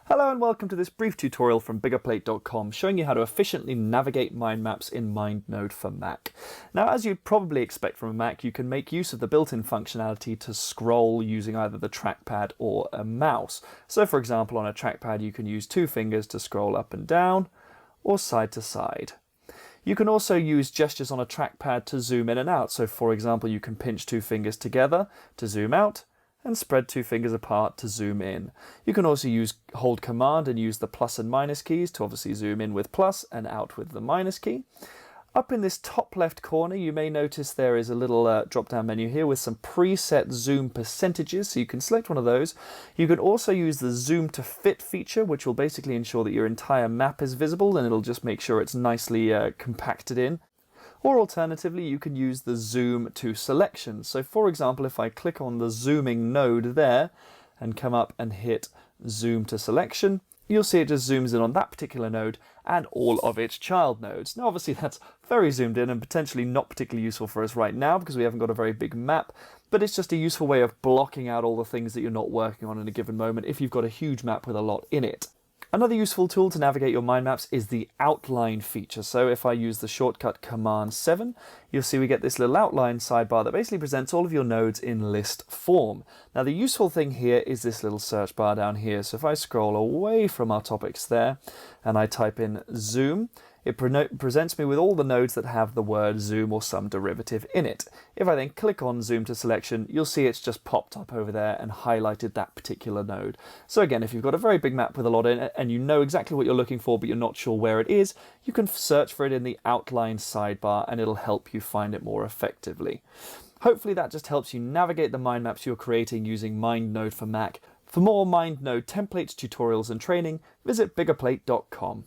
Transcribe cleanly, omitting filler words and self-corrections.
Hello and welcome to this brief tutorial from Biggerplate.com showing you how to efficiently navigate mind maps in MindNode for Mac. Now, as you'd probably expect from a Mac, you can make use of the built-in functionality to scroll using either the trackpad or a mouse. So for example, on a trackpad you can use two fingers to scroll up and down or side to side. You can also use gestures on a trackpad to zoom in and out. So for example, you can pinch two fingers together to zoom out and spread two fingers apart to zoom in. You can also hold command and use the plus and minus keys to obviously zoom in with plus and out with the minus key. Up in this top left corner, you may notice there is a little drop-down menu here with some preset zoom percentages, so you can select one of those. You can also use the zoom to fit feature, which will basically ensure that your entire map is visible, and it'll just make sure it's nicely compacted in. Or alternatively, you can use the zoom to selection. So for example, if I click on the zooming node there and come up and hit zoom to selection, you'll see it just zooms in on that particular node and all of its child nodes. Now obviously that's very zoomed in and potentially not particularly useful for us right now because we haven't got a very big map, but it's just a useful way of blocking out all the things that you're not working on in a given moment if you've got a huge map with a lot in it. Another useful tool to navigate your mind maps is the outline feature. So if I use the shortcut Command 7, you'll see we get this little outline sidebar that basically presents all of your nodes in list form. Now the useful thing here is this little search bar down here. So if I scroll away from our topics there and I type in zoom, it presents me with all the nodes that have the word zoom or some derivative in it. If I then click on zoom to selection, you'll see it's just popped up over there and highlighted that particular node. So again, if you've got a very big map with a lot in it and you know exactly what you're looking for but you're not sure where it is, you can search for it in the outline sidebar and it'll help you find it more effectively. Hopefully that just helps you navigate the mind maps you're creating using MindNode for Mac. For more MindNode templates, tutorials and training, visit Biggerplate.com.